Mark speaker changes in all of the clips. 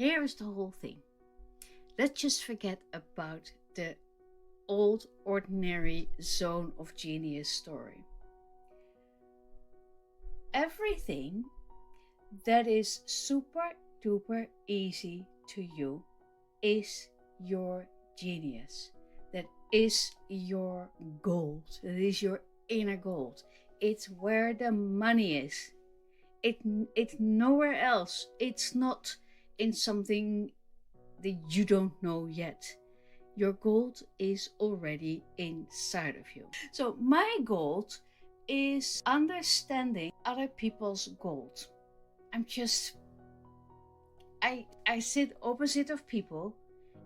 Speaker 1: here is the whole thing. Let's just forget about the old ordinary zone of genius story. Everything that is super duper easy to you is your genius. That is your gold. That is your inner gold. It's where the money is. It's nowhere else. It's not in something that you don't know yet. Your gold is already inside of you. So my gold is understanding other people's gold. I sit opposite of people,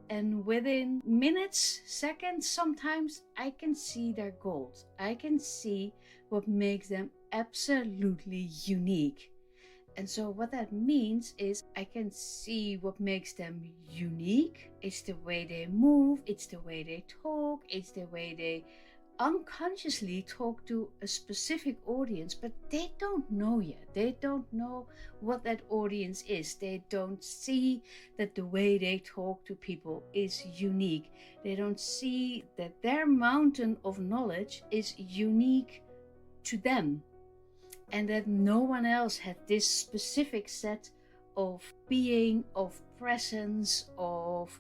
Speaker 1: and within minutes, seconds, sometimes I can see their gold. I can see what makes them absolutely unique. And so what that means is I can see what makes them unique. It's the way they move, it's the way they talk, it's the way they unconsciously talk to a specific audience, but they don't know yet. They don't know what that audience is. They don't see that the way they talk to people is unique. They don't see that their mountain of knowledge is unique to them, and that no one else had this specific set of being, of presence, of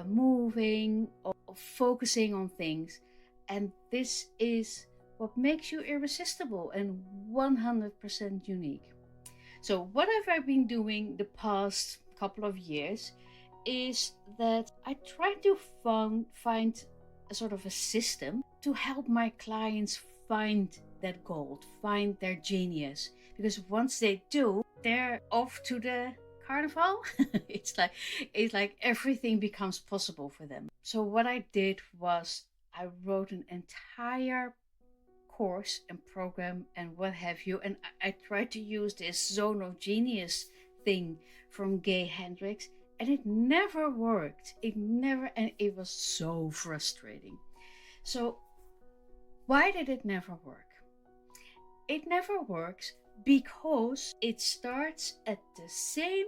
Speaker 1: moving, of focusing on things. And this is what makes you irresistible and 100% unique. So what have I been doing the past couple of years is that I try to find a sort of a system to help my clients find that gold, find their genius. Because once they do, they're off to the carnival. It's like everything becomes possible for them. So what I did was I wrote an entire course and program and what have you, and I tried to use this zone of genius thing from Gay Hendricks, and it never worked. And it was so frustrating. So why did it never work? It never works because it starts at the same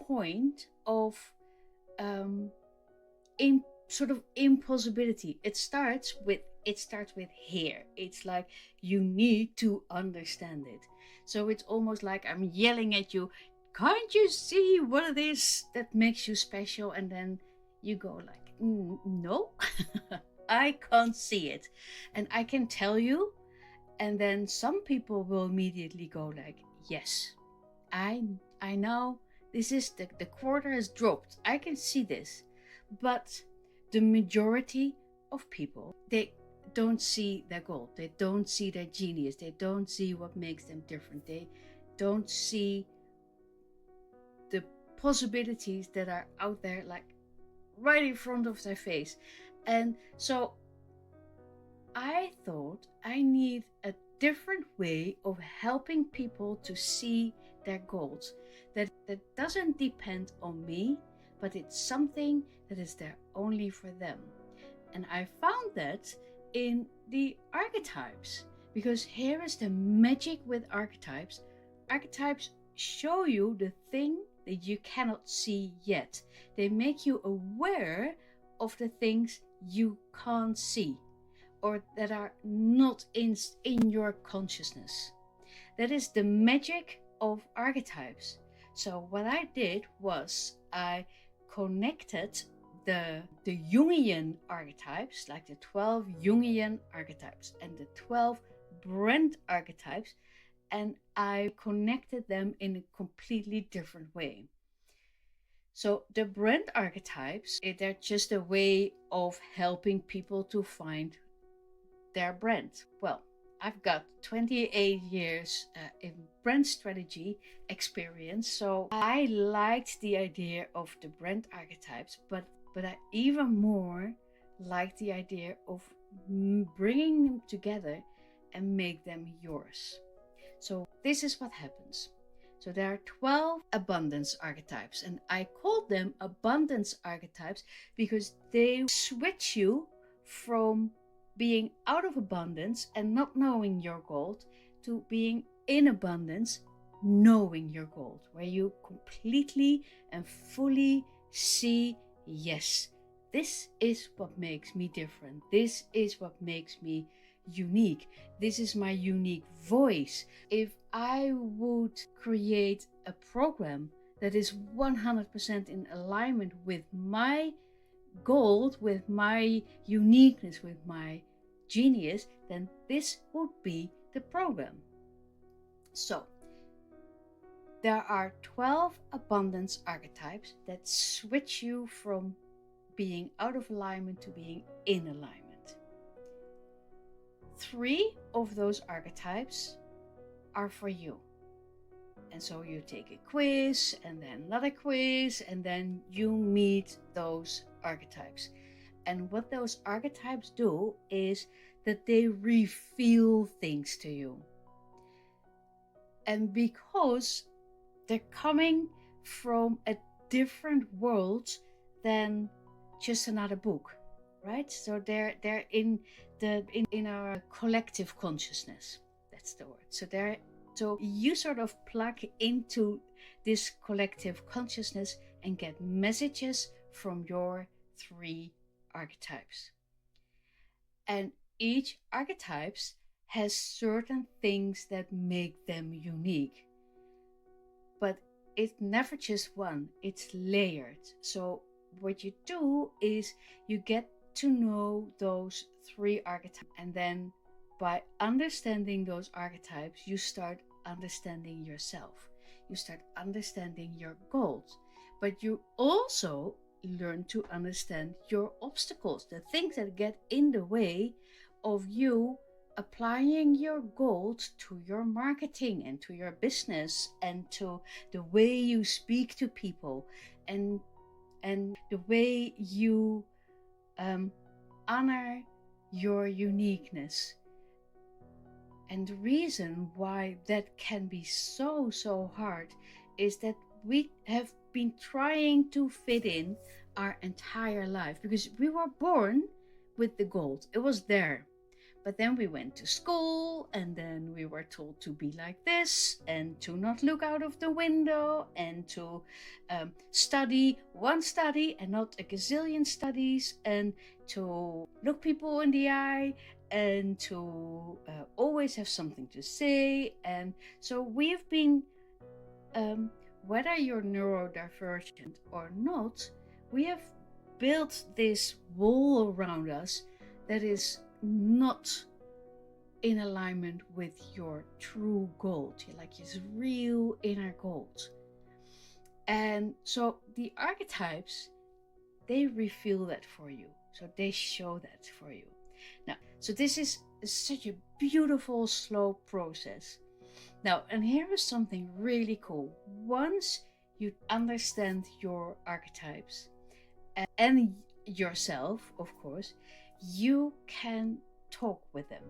Speaker 1: point of sort of impossibility. It starts with here. It's like you need to understand it. So it's almost like I'm yelling at you, can't you see what it is that makes you special? And then you go like, no, I can't see it. And I can tell you, and then some people will immediately go like, yes, I know this is the quarter has dropped. I can see this. But the majority of people, they don't see their gold. They don't see their genius. They don't see what makes them different. They don't see the possibilities that are out there, like right in front of their face. And so I thought I need a different way of helping people to see their goals. That doesn't depend on me, but it's something that is there only for them. And I found that in the archetypes, because here is the magic with archetypes. Archetypes show you the thing that you cannot see yet. They make you aware of the things you can't see, or that are not in your consciousness. That is the magic of archetypes. So what I did was I connected the Jungian archetypes, like the 12 Jungian archetypes and the 12 brand archetypes, and I connected them in a completely different way. So the brand archetypes, they're just a way of helping people to find their brand. Well, I've got 28 years in brand strategy experience, so I liked the idea of the brand archetypes, but I even more like the idea of bringing them together and make them yours. So this is what happens. So there are 12 abundance archetypes, and I call them abundance archetypes because they switch you from being out of abundance and not knowing your gold to being in abundance, knowing your gold, where you completely and fully see, yes, this is what makes me different. This is what makes me unique. This is my unique voice. If I would create a program that is 100% in alignment with my gold, with my uniqueness, with my genius, then this would be the program. So, there are 12 abundance archetypes that switch you from being out of alignment to being in alignment. 3 of those archetypes are for you. And so you take a quiz and then another quiz, and then you meet those archetypes. And what those archetypes do is that they reveal things to you. And because they're coming from a different world than just another book, right? So they're in our collective consciousness. That's the word. So you sort of plug into this collective consciousness and get messages from your 3 archetypes. And each archetype has certain things that make them unique. But it's never just one, it's layered. So what you do is you get to know those 3 archetypes, and then by understanding those archetypes, you start understanding yourself. You start understanding your goals. But you also learn to understand your obstacles, the things that get in the way of you applying your goals to your marketing and to your business and to the way you speak to people and the way you honor your uniqueness. And the reason why that can be so hard is that we have been trying to fit in our entire life, because we were born with the gold. It was there. But then we went to school, and then we were told to be like this and to not look out of the window and to study one study and not a gazillion studies, and to look people in the eye and to always have something to say. And so we've been, whether you're neurodivergent or not, we have built this wall around us that is not in alignment with your true gold, like his real inner gold. And so the archetypes, they reveal that for you. So they show that for you. Now, so this is such a beautiful, slow process. Now, and here is something really cool. Once you understand your archetypes and yourself, of course, you can talk with them.